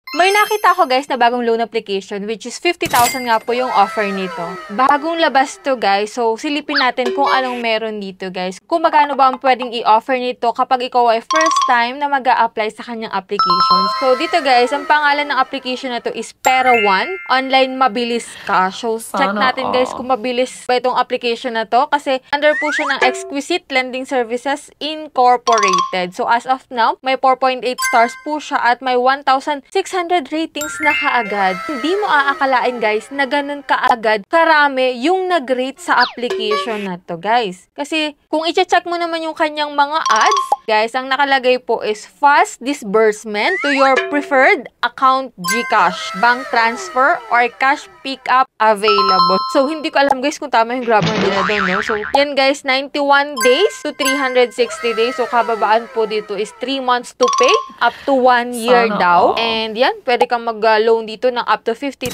May nakita ko guys na bagong loan application which is 50,000 nga po yung offer nito. Bagong labas to guys. So silipin natin kung anong meron dito guys. Kung magkano ba ang pwedeng i-offer nito kapag ikaw ay first time na mag-a-apply sa kanyang application. So dito guys, ang pangalan ng application na to is Pera One. Online mabilis cash. So check natin guys kung mabilis ba itong application na to kasi under po siya ng Exquisite Lending Services Incorporated. So as of now, may 4.8 stars po siya at may 1,600 ratings na kaagad. Hindi mo aakalain guys na ganun kaagad karami yung nag-rate sa application na to guys. Kasi kung i-check mo naman yung kanyang mga ads, guys, ang nakalagay po is fast disbursement to your preferred account GCash, bank transfer, or cash pickup available. So hindi ko alam guys kung tama yung grammar nila doon, no? So yan guys, 91 days to 360 days. So kababaan po dito is 3 months to pay up to 1 year daw. And yan, pwede kang mag-loan dito ng up to 50,000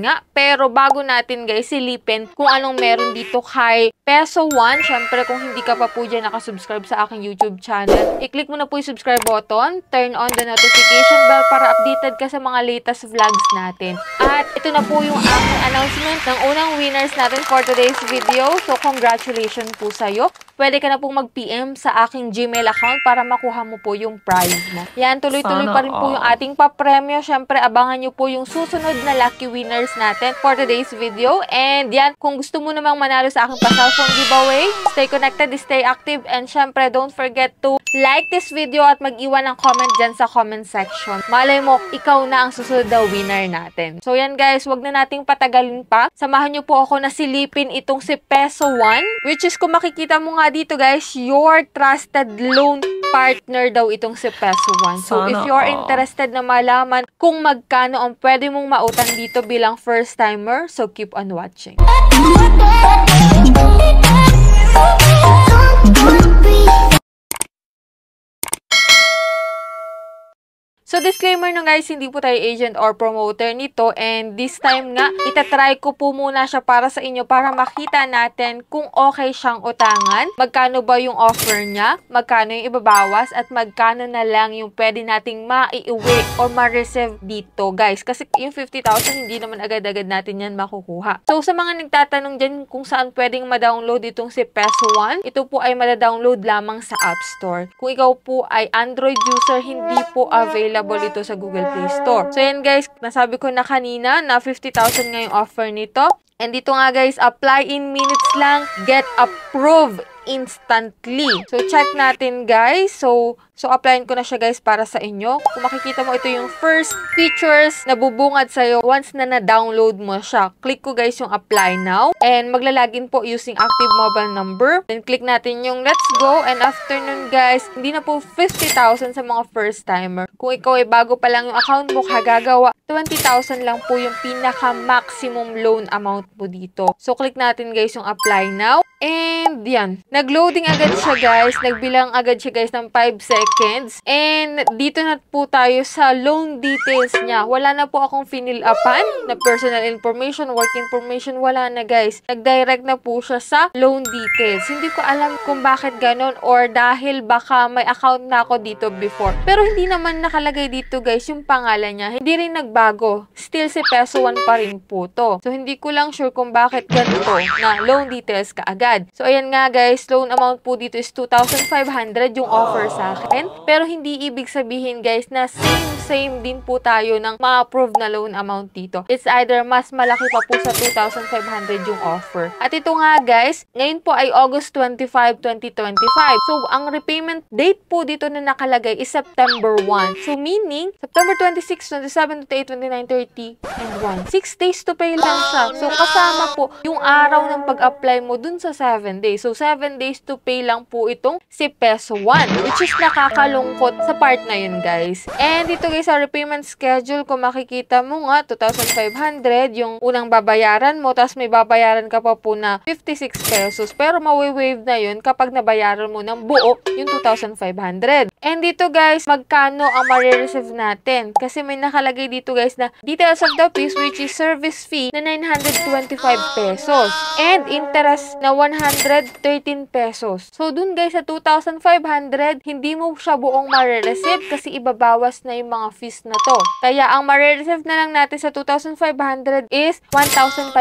nga. Pero bago natin guys silipin kung anong meron dito kay Peso One, syempre kung hindi ka pa po dyan nakasubscribe sa aking YouTube channel, i-click mo na po yung subscribe button, turn on the notification bell para updated ka sa mga latest vlogs natin. At ito na po yung aking announcement ng unang winners natin for today's video. So congratulations po sa'yo. Pwede ka na pong mag-PM sa aking Gmail account para makuha mo po yung prize mo. Yan, tuloy-tuloy pa rin po yung ating papremyo. Syempre, abangan nyo po yung susunod na lucky winners natin for today's video. And yan, kung gusto mo namang manalo sa aking pa-cellphone giveaway, stay connected, stay active, and syempre, don't forget to like this video at mag-iwan ng comment dyan sa comment section. Malay mo, ikaw na ang susunod na winner natin. So yan guys, wag na nating patagalin pa. Samahan nyo po ako na silipin itong si Peso One, which is kung makikita mo nga dito guys, your trusted loan partner daw itong si Peso One. So if you're interested na malaman kung magkano ang pwede mong mautang dito bilang first timer, so keep on watching. So, disclaimer no guys, hindi po tayo agent or promoter nito, and this time nga, itatry ko po muna siya para sa inyo para makita natin kung okay siyang utangan, magkano ba yung offer niya, magkano yung ibabawas, at magkano na lang yung pwede nating maiuwi or ma-receive dito guys. Kasi yung 50,000, hindi naman agad-agad natin yan makukuha. So, sa mga nagtatanong dyan kung saan pwedeng ma-download itong si Peso One, ito po ay ma-download lamang sa App Store. Kung ikaw po ay Android user, hindi po available ito sa Google Play Store. So, yan guys, nasabi ko na kanina na 50,000 nga yung offer nito. And dito nga guys, apply in minutes lang, get approved instantly. So, check natin guys. So applyin ko na siya guys para sa inyo. Kung makikita mo, ito yung first features na bubungad sa'yo once na na-download mo siya. Click ko guys yung apply now. And maglalagin po using active mobile number. Then click natin yung let's go. And after nun guys, hindi na po 50,000 sa mga first timer. Kung ikaw ay bago pa lang yung account mo, kagagawa 20,000 lang po yung pinaka-maximum loan amount mo dito. So click natin guys yung apply now. And yan, nag-loading agad siya guys. Nagbilang agad siya guys ng 5 seconds. And dito na po tayo sa loan details niya. Wala na po akong finil upan na personal information, work information, wala na guys. Nag-direct na po siya sa loan details. Hindi ko alam kung bakit ganon or dahil baka may account na ako dito before. Pero hindi naman nakalagay dito guys yung pangalan niya. Hindi rin nagbago. Still si Peso One pa rin po to. So hindi ko lang sure kung bakit ganito na loan details kaagad. So ayan nga guys, loan amount po dito is 2,500 yung offer sa akin. Pero hindi ibig sabihin guys na same din po tayo ng ma-approve na loan amount dito. It's either mas malaki pa po sa 2,500 yung offer. At ito nga guys, ngayon po ay August 25, 2025. So ang repayment date po dito na nakalagay is September 1. So meaning, September 26, 27, 28, 29, 30, and 1. 6 days to pay lang siya. So kasama po yung araw ng pag-apply mo dun sa 7 days. So 7 days to pay lang po itong si Peso One, which is nakakalungkot sa part na yun guys. And dito guys sa repayment schedule, kung makikita mo nga 2,500 yung unang babayaran mo, tapos may babayaran ka pa po na 56 pesos, pero mawi-wave na yun kapag nabayaran mo ng buo yung 2,500. And dito guys, magkano ang ma-receive natin? Kasi may nakalagay dito guys na details of the fees, which is service fee na 925 pesos and interest na 113 pesos. So dun guys sa 2,500, hindi mo siya buong ma-receive kasi ibabawas na yung mga mga fees na to. Kaya ang ma-receive na lang natin sa 2,500 is 1,575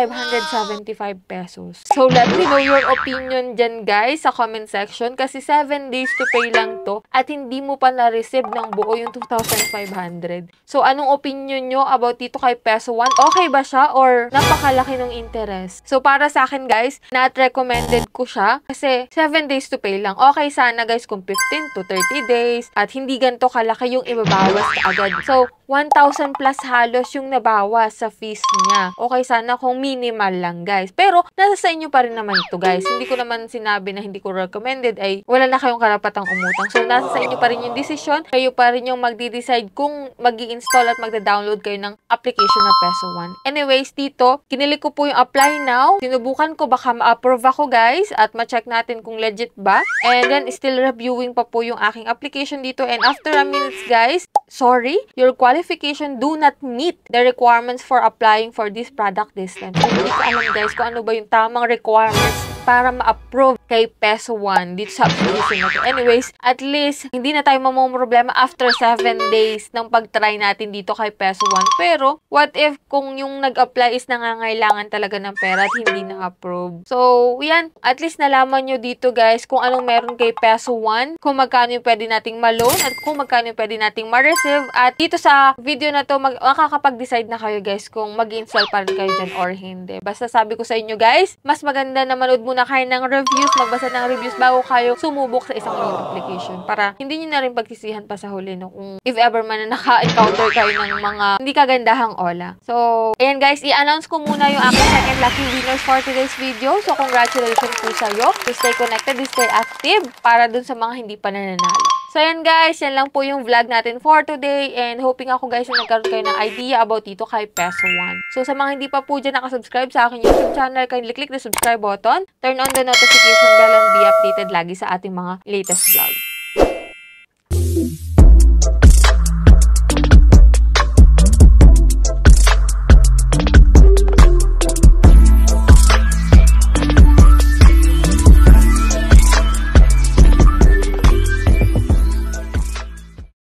pesos. So let me know your opinion dyan guys sa comment section kasi 7 days to pay lang to at hindi mo pa na-receive ng buo yung 2,500. So anong opinion nyo about dito kay Peso One? Okay ba siya or napakalaki ng interest? So para sa akin guys, not recommended ko siya kasi 7 days to pay lang. Okay sana guys kung 15 to 30 days at hindi ganito kalaki yung ibabawas ka agad. So 1,000 plus halos yung nabawas sa fees niya. Okay sana kung minimal lang guys. Pero nasa sa inyo pa rin naman ito guys. Hindi ko naman sinabi na hindi ko recommended ay wala na kayong karapatang umutang. So nasa sa inyo pa rin yung decision. Kayo pa rin yung magdi-decide kung mag-i-install at magda-download kayo ng application ng Peso One. Anyways, dito, kinilik ko po yung apply now. Sinubukan ko baka ma-approve ako guys at ma-check natin kung legit ba. And then still reviewing pa po yung aking application dito. And after a minute guys, sorry, your qualification do not meet the requirements for applying for this product this time. So, hindi ko alam guys kung ano ba yung tamang requirements para ma-approve kay Peso One dito sa application na to. Anyways, at least, hindi na tayo mamumroblema after 7 days ng pag-try natin dito kay Peso One. Pero, what if kung yung nag-apply is nangangailangan talaga ng pera at hindi na-approve? So, yan. At least nalaman nyo dito guys kung anong meron kay Peso One, kung magkano yung pwede nating ma-loan at kung magkano yung pwede nating ma-receive. At dito sa video na to, makakapag-decide na kayo guys kung mag-install pa rin kayo dyan or hindi. Basta sabi ko sa inyo guys, mas maganda na manood muna kayo ng reviews, magbasa ng reviews bago kayo sumubok sa isang loan application para hindi nyo na rin pagsisihan pa sa huli no, kung if ever man na naka-encounter kayo ng mga hindi kagandahang ola. So, ayan guys, i-announce ko muna yung aking second lucky winners for today's video. So, congratulations po sa'yo. To stay connected, to stay active para dun sa mga hindi pa nananalo. So, ayan guys, yan lang po yung vlog natin for today and hoping ako guys na nagkaroon kayo ng idea about dito kay Peso One. So, sa mga hindi pa po dyan nakasubscribe sa aking YouTube channel, kindly click the subscribe button, turn on the notification bell and be updated lagi sa ating mga latest vlog.